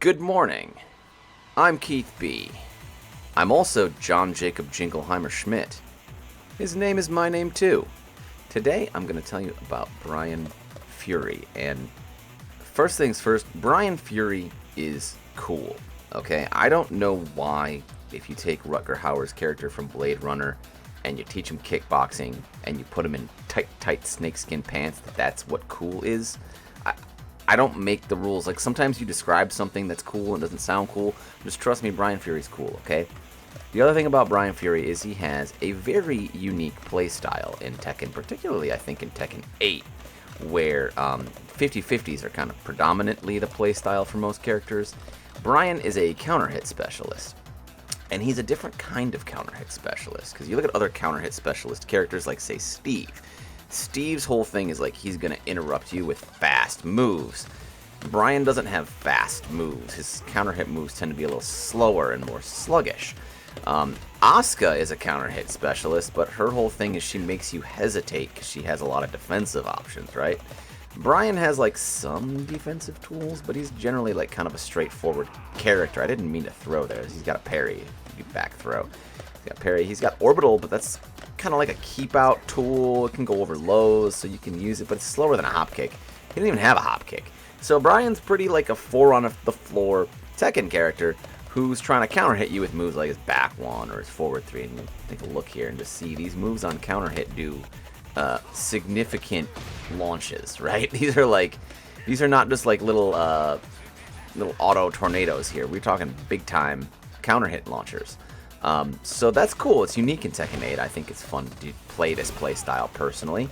Good morning. I'm Keith B. I'm also John Jacob Jingleheimer Schmidt. His name is my name too. Today I'm going to tell you about Bryan Fury. And first things first, Bryan Fury is cool. Okay, I don't know why if you take Rutger Hauer's character from Blade Runner and you teach him kickboxing and you put him in tight snakeskin pants, that's what cool is. I don't make the rules. Like, sometimes you describe something that's cool and doesn't sound cool. Just trust me, Bryan Fury's cool, okay? The other thing about Bryan Fury is he has a very unique playstyle in Tekken, particularly, I think, in Tekken 8, where 50-50s are kind of predominantly the playstyle for most characters. Bryan is a counter-hit specialist, and he's a different kind of counter-hit specialist, because you look at other counter-hit specialist characters like, say, Steve. Steve's whole thing is like he's going to interrupt you with fast moves. Bryan doesn't have fast moves. His counter hit moves tend to be a little slower and more sluggish. Asuka is a counter hit specialist, but her whole thing is she makes you hesitate because she has a lot of defensive options, right? Bryan has like some defensive tools, but he's generally like kind of a straightforward character. I didn't mean to throw there. He's got a parry, back throw. He's got parry. He's got orbital, but that's kind of like a keep out tool. It can go over lows, so you can use it, but it's slower than a hop kick. He doesn't even have a hop kick. So Bryan's pretty like a 4 on the floor Tekken character who's trying to counter hit you with moves like his back one or his forward 3. And we'll take a look here and just see these moves on counter hit do significant launches, right? These are not just like little auto tornadoes here. We're talking big time counter hit launchers. So that's cool. It's unique in Tekken 8. I think it's fun to play this playstyle personally.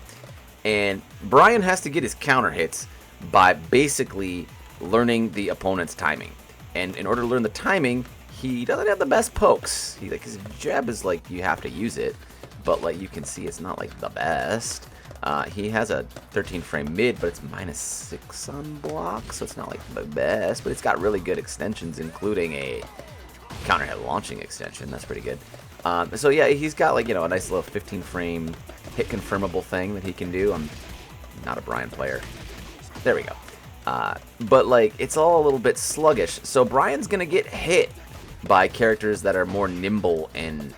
And Bryan has to get his counter hits by basically learning the opponent's timing. And in order to learn the timing, he doesn't have the best pokes. His jab is like you have to use it, but like you can see it's not like the best. He has a 13 frame mid, but it's -6 on block, so it's not like the best. But it's got really good extensions, including a counter hit launching extension. That's pretty good. So yeah, he's got like, a nice little 15 frame hit confirmable thing that he can do. I'm not a Bryan player. There we go. But like it's all a little bit sluggish. So Bryan's gonna get hit by characters that are more nimble and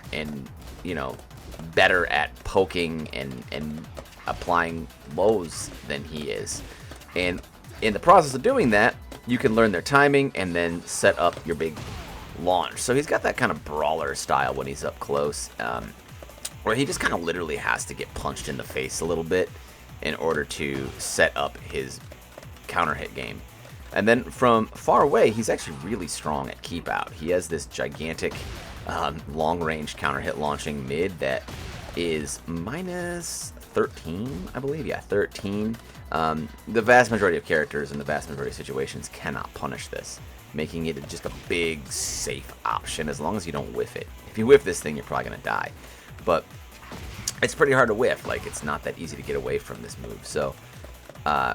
better at poking and applying lows than he is. And in the process of doing that, you can learn their timing and then set up your big launch. So he's got that kind of brawler style when he's up close, where he just kind of literally has to get punched in the face a little bit in order to set up his counter hit game. And then from far away, he's actually really strong at keep out. He has this gigantic long range counter hit launching mid that is -13, I believe. Yeah, 13. The vast majority of characters in the vast majority of situations cannot punish this, making it just a big, safe option as long as you don't whiff it. If you whiff this thing, you're probably going to die. But it's pretty hard to whiff. Like, it's not that easy to get away from this move. So,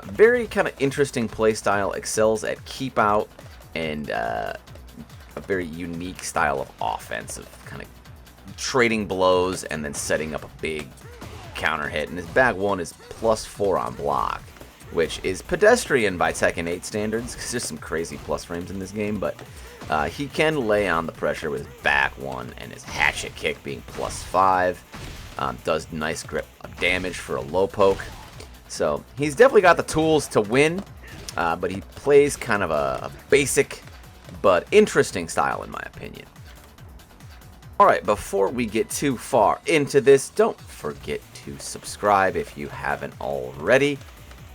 very kind of interesting playstyle. Excels at keep out and a very unique style of offense of kind of trading blows and then setting up a big counter hit. And his bag 1 is +4 on block, which is pedestrian by Tekken 8 standards, because there's some crazy plus frames in this game, but he can lay on the pressure with his back 1 and his hatchet kick being +5. Does nice grip of damage for a low poke. So he's definitely got the tools to win, but he plays kind of a basic but interesting style in my opinion. Alright, before we get too far into this, don't forget to subscribe if you haven't already.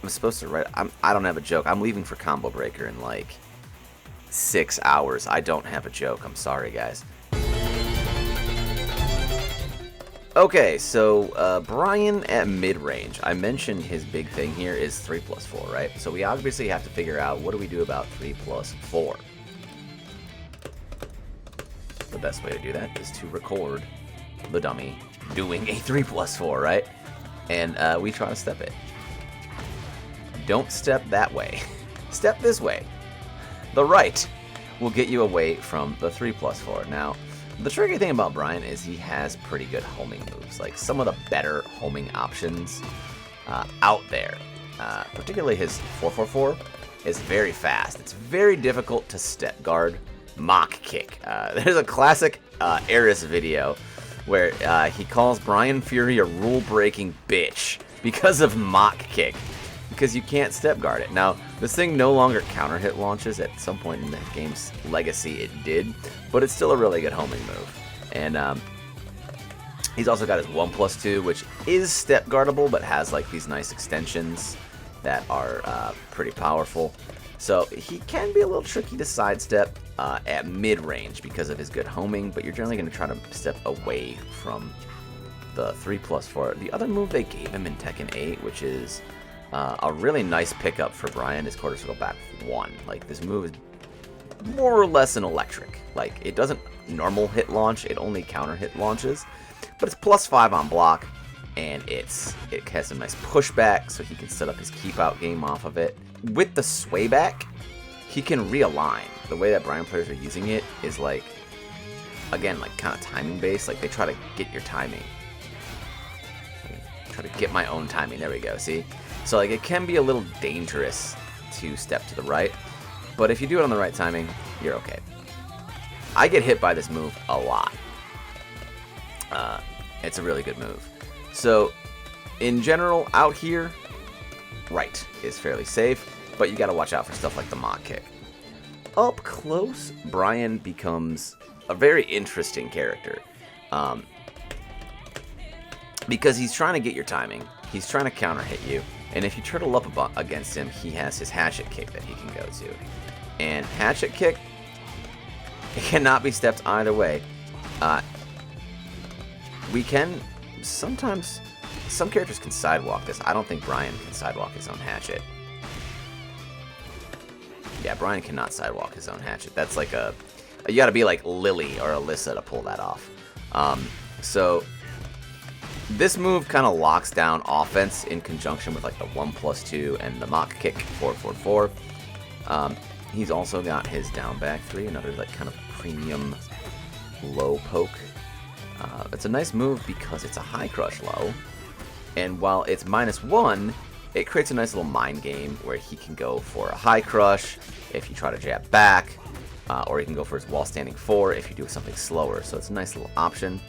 I'm supposed to write. I don't have a joke. I'm leaving for Combo Breaker in like 6 hours. I don't have a joke. I'm sorry, guys. Okay, so Bryan at mid-range. I mentioned his big thing here is 3+4, right? So we obviously have to figure out what do we do about 3+4. The best way to do that is to record the dummy doing a 3+4, right? And we try to step it. Don't step that way. Step this way. The right will get you away from the 3+4. Now, the tricky thing about Bryan is he has pretty good homing moves. Like some of the better homing options out there. Particularly his 444 is very fast. It's very difficult to step guard mock kick. There's a classic Eris video where he calls Bryan Fury a rule-breaking bitch because of mock kick, because you can't step guard it. Now, this thing no longer counter hit launches. At some point in the game's legacy it did, but it's still a really good homing move. And he's also got his 1+2, which is step guardable, but has like these nice extensions that are pretty powerful. So he can be a little tricky to sidestep at mid-range because of his good homing, but you're generally going to try to step away from the 3+4. The other move they gave him in Tekken 8, which is a really nice pickup for Bryan, is quarter circle back 1. Like, this move is more or less an electric. Like, it doesn't normal hit launch, it only counter hit launches, but it's +5 on block, and it has some nice pushback, so he can set up his keep out game off of it. With the sway back, he can realign. The way that Bryan players are using it is like, again, like kind of timing based. Like, they try to get your timing. Try to get my own timing. There we go. See? So like, it can be a little dangerous to step to the right, but if you do it on the right timing, you're okay. I get hit by this move a lot. It's a really good move. So in general, out here, right is fairly safe, but you got to watch out for stuff like the mock kick. Up close, Bryan becomes a very interesting character, because he's trying to get your timing, he's trying to counter hit you, and if you turtle up against him, he has his hatchet kick that he can go to. And hatchet kick, it cannot be stepped either way. We can sometimes, some characters can sidewalk this. I don't think Bryan can sidewalk his own hatchet. Yeah, Bryan cannot sidewalk his own hatchet. That's like you gotta be like Lily or Alyssa to pull that off. So this move kind of locks down offense in conjunction with like the 1+2 and the mock kick 4-4-4. He's also got his down back 3, another like kind of premium low poke. It's a nice move because it's a high crush low, and while it's -1, it creates a nice little mind game where he can go for a high crush if you try to jab back, or he can go for his wall standing 4 if you do something slower. So it's a nice little option.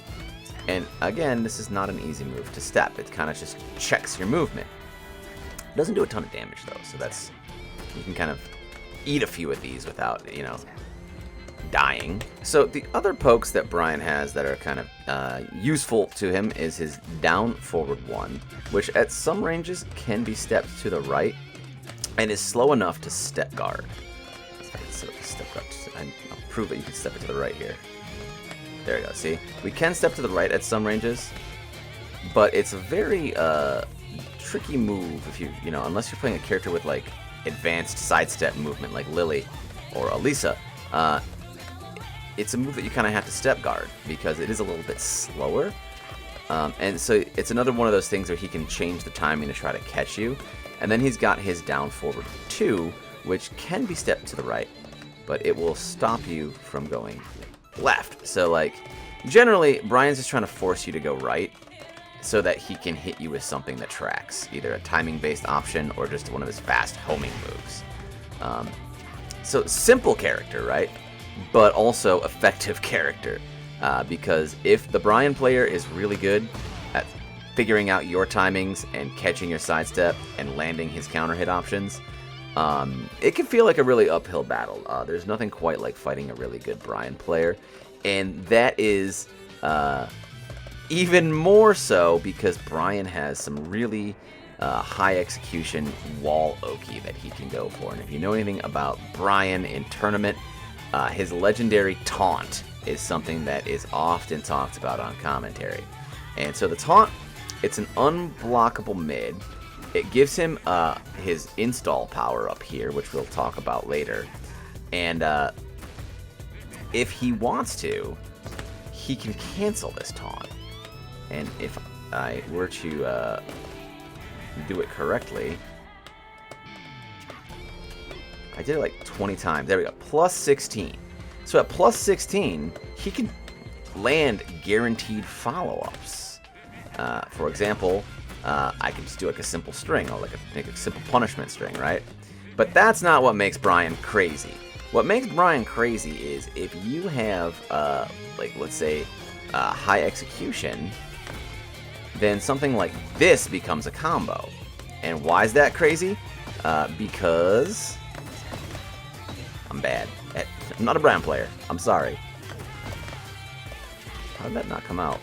And again, this is not an easy move to step. It kind of just checks your movement. It doesn't do a ton of damage though, so that's, you can kind of eat a few of these without, you know, dying. So the other pokes that Bryan has that are kind of useful to him is his down forward 1, which at some ranges can be stepped to the right and is slow enough to step guard. If I can set up a step guard, I'll prove that you can step it to the right here. There you go, see? We can step to the right at some ranges, but it's a very tricky move if you know, unless you're playing a character with like advanced sidestep movement like Lily or Elisa. It's a move that you kind of have to step guard because it is a little bit slower. And so it's another one of those things where he can change the timing to try to catch you. And then he's got his down forward 2, which can be stepped to the right, but it will stop you from going left. So like, generally, Bryan's just trying to force you to go right so that he can hit you with something that tracks, either a timing-based option or just one of his fast homing moves. So simple character, right? But also effective character, because if the Bryan player is really good at figuring out your timings and catching your sidestep and landing his counter hit options, it can feel like a really uphill battle. There's nothing quite like fighting a really good Bryan player, and that is even more so because Bryan has some really high execution wall oki that he can go for. And if you know anything about Bryan in tournament, his legendary Taunt is something that is often talked about on commentary. And so the Taunt, it's an unblockable mid. It gives him his install power up here, which we'll talk about later. And if he wants to, he can cancel this Taunt. And if I were to do it correctly, I did it like 20 times. There we go. Plus 16. So at plus 16, he can land guaranteed follow-ups. For example, I can just do like a simple string, or like make a simple punishment string, right? But that's not what makes Bryan crazy. What makes Bryan crazy is if you have, like, let's say, high execution, then something like this becomes a combo. And why is that crazy? Because I'm bad. I'm not a Bryan player. I'm sorry. How did that not come out?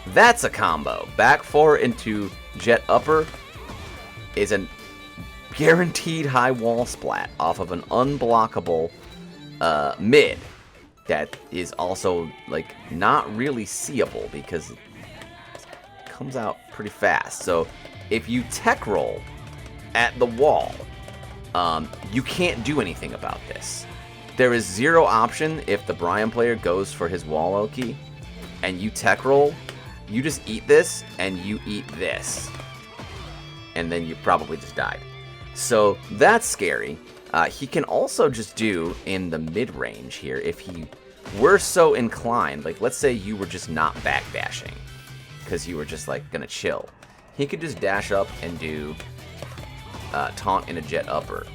That's a combo. Back 4 into jet upper is a guaranteed high wall splat off of an unblockable mid that is also like not really seeable because it comes out pretty fast. So if you tech roll at the wall, you can't do anything about this. There is zero option if the Bryan player goes for his wall Oki and you tech roll, you just eat this and you eat this. And then you probably just died. So that's scary. He can also just do in the mid-range here, if he were so inclined, like let's say you were just not backdashing because you were just like gonna chill. He could just dash up and do taunt in a jet upper.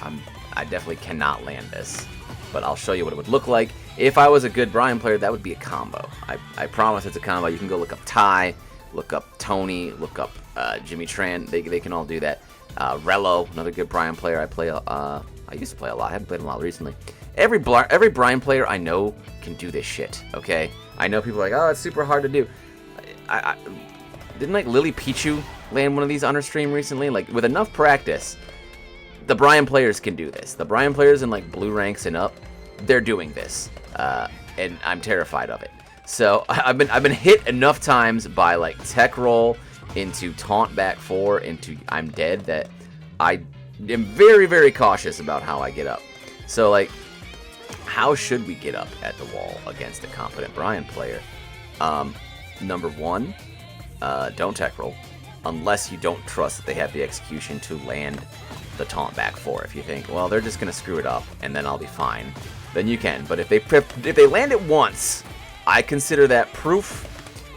I definitely cannot land this, but I'll show you what it would look like. If I was a good Bryan player, that would be a combo. I promise it's a combo. You can go look up Ty, look up Tony, look up Jimmy Tran. They can all do that. Rello, another good Bryan player. I used to play a lot. I haven't played a lot recently. Every Bryan player I know can do this shit, okay? I know people are like, oh, it's super hard to do. Didn't like Lily Pichu land one of these on her stream recently? Like, with enough practice, the Bryan players can do this. The Bryan players in like blue ranks and up, they're doing this, and I'm terrified of it. So I've been hit enough times by like tech roll into taunt back 4 into I'm dead that I am very, very cautious about how I get up. So like, how should we get up at the wall against a competent Bryan player? Number 1, don't tech roll unless you don't trust that they have the execution to land the taunt back 4. If you think, well, they're just gonna screw it up and then I'll be fine, then you can. But if they land it once, I consider that proof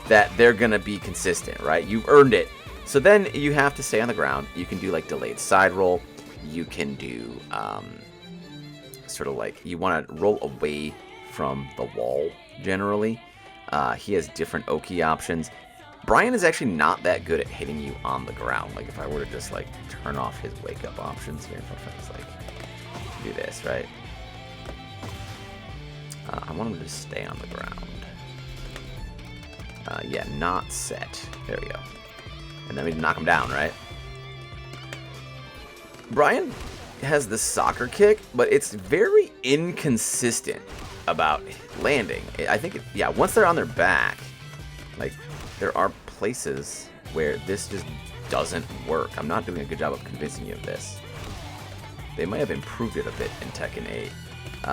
that they're gonna be consistent, right? You've earned it. So then you have to stay on the ground. You can do like delayed side roll. You can do sort of like you want to roll away from the wall generally. He has different Oki options. Bryan is actually not that good at hitting you on the ground. Like if I were to just like turn off his wake up options here, if I just like do this, right? I want him to just stay on the ground. Yeah, not set. There we go. And then we knock him down, right? Bryan has this soccer kick, but it's very inconsistent about landing. I think, yeah, once they're on their back, like, there are places where this just doesn't work. I'm not doing a good job of convincing you of this. They might have improved it a bit in Tekken 8.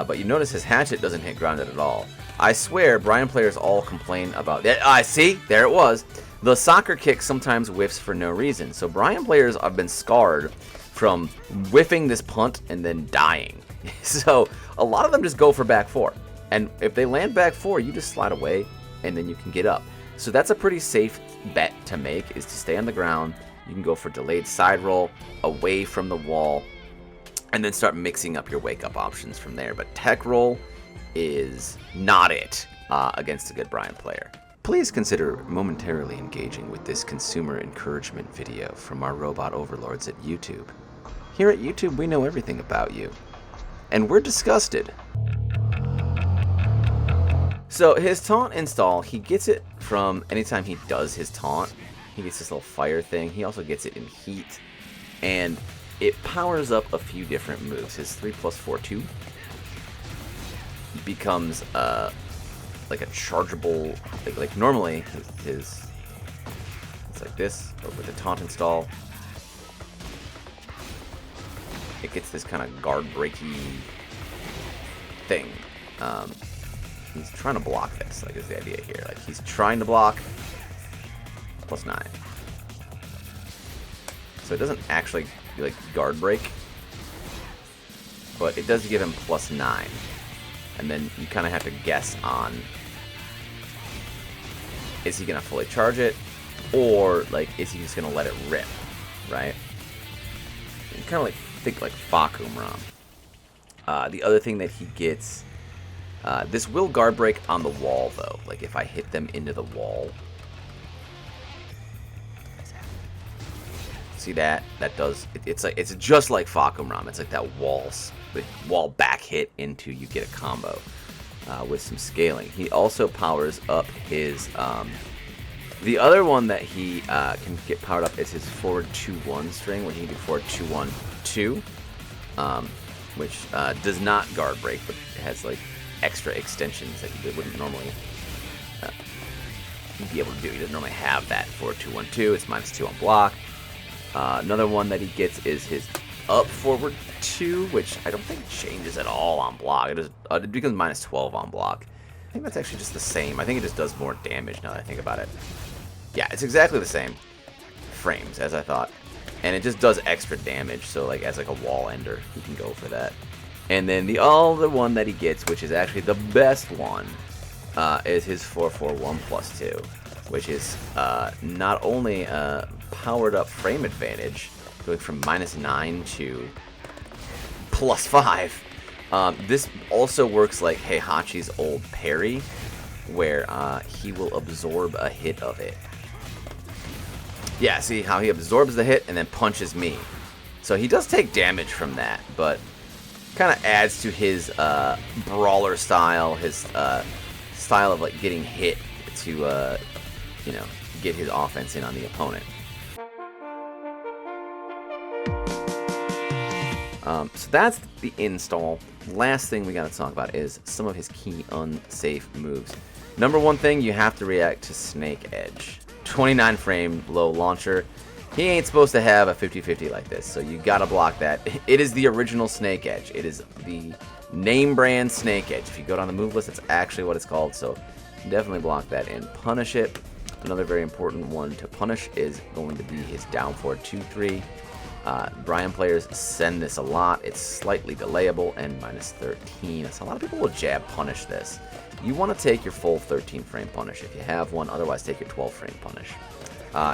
But you notice his hatchet doesn't hit grounded at all. I swear, Bryan players all complain about that. I see, there it was. The soccer kick sometimes whiffs for no reason. So Bryan players have been scarred from whiffing this punt and then dying. So a lot of them just go for back 4. And if they land back 4, you just slide away and then you can get up. So that's a pretty safe bet to make, is to stay on the ground. You can go for delayed side roll away from the wall and then start mixing up your wake up options from there. But tech roll is not it against a good Bryan player. Please consider momentarily engaging with this consumer encouragement video from our robot overlords at YouTube. Here at YouTube, we know everything about you, and we're disgusted. So his taunt install, he gets it from anytime he does his taunt. He gets this little fire thing. He also gets it in heat, and it powers up a few different moves. His 3+4/2 becomes like a chargeable, like normally his it's like this, but with the taunt install, it gets this kind of guard breaky thing. He's trying to block this, like, is the idea here. Like, he's trying to block +9. So it doesn't actually like guard break, but it does give him +9. And then you kind of have to guess on, is he going to fully charge it, or like is he just going to let it rip, right? kind of like think like Fakumram. The other thing that he gets, this will guard break on the wall though. Like if I hit them into the wall. See that? That does. It's just like Fakumram. It's like that wall back hit into you get a combo with some scaling. He also powers up his. The other one that he can get powered up is his forward 2-1 string, where he can do forward 2-1-2, which does not guard break, but has like extra extensions that he wouldn't normally be able to do. He doesn't normally have that forward 2-1-2. It's -2 on block. Another one that he gets is his up forward 2, which I don't think changes at all on block. It becomes -12 on block. I think that's actually just the same. I think it just does more damage now that I think about it. Yeah, it's exactly the same frames as I thought. And it just does extra damage, so like as like a wall ender, you can go for that. And then the other one that he gets, which is actually the best one, is his 4-4-1+2, which is not only powered up frame advantage, going from -9 to +5. This also works like Heihachi's old parry, where he will absorb a hit of it. Yeah, see how he absorbs the hit and then punches me. So he does take damage from that, but kind of adds to his brawler style, his style of like getting hit to, you know, get his offense in on the opponent. So that's the install. Last thing we got to talk about is some of his key unsafe moves. Number one thing, you have to react to Snake Edge. 29 frame low launcher. He ain't supposed to have a 50-50 like this, so you gotta block that. It is the original Snake Edge. It is the name brand Snake Edge. If you go down the move list, that's actually what it's called, so definitely block that and punish it. Another very important one to punish is going to be his down forward 2-3. Bryan players send this a lot. It's slightly delayable and -13. So a lot of people will jab punish this. You want to take your full 13 frame punish if you have one, otherwise take your 12 frame punish.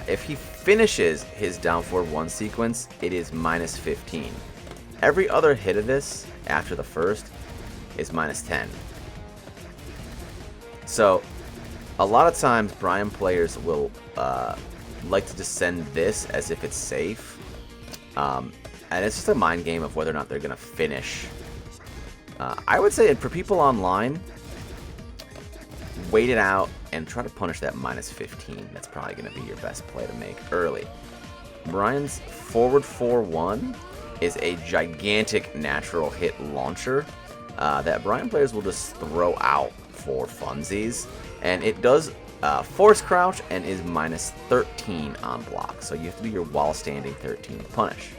If he finishes his down forward 1 sequence, it is -15. Every other hit of this after the first is -10. So a lot of times Bryan players will like to just send this as if it's safe. And it's just a mind game of whether or not they're going to finish. I would say for people online, wait it out and try to punish that -15. That's probably going to be your best play to make early. Bryan's forward 4-1 is a gigantic natural hit launcher that Bryan players will just throw out for funsies. And it does force crouch and is -13 on block. So you have to do your while standing 13 punish.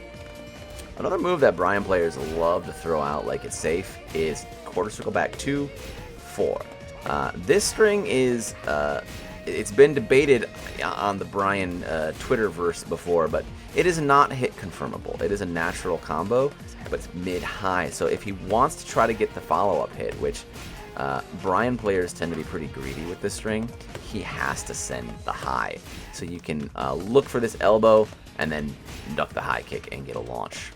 Another move that Bryan players love to throw out like it's safe is quarter circle back 2-4. This string is, it's been debated on the Bryan Twitterverse before, but it is not hit confirmable. It is a natural combo, but it's mid-high. So if he wants to try to get the follow-up hit, which Bryan players tend to be pretty greedy with this string, he has to send the high. So you can look for this elbow and then duck the high kick and get a launch.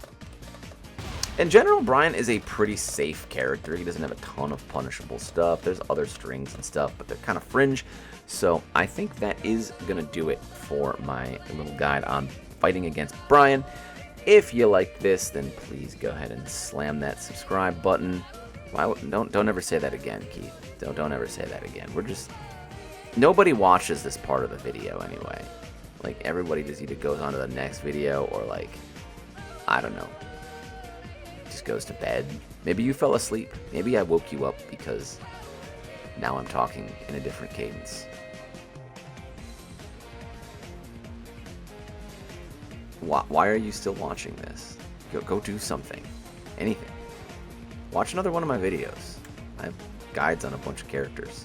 In general, Bryan is a pretty safe character. He doesn't have a ton of punishable stuff. There's other strings and stuff, but they're kind of fringe. So I think that is going to do it for my little guide on fighting against Bryan. If you like this, then please go ahead and slam that subscribe button. Don't ever say that again, Keith. Don't ever say that again. Nobody watches this part of the video anyway. Like, everybody just either goes on to the next video or, like, I don't know, just goes to bed. Maybe you fell asleep. Maybe I woke you up because now I'm talking in a different cadence. Why are you still watching this? Go do something. Anything. Watch another one of my videos. I have guides on a bunch of characters.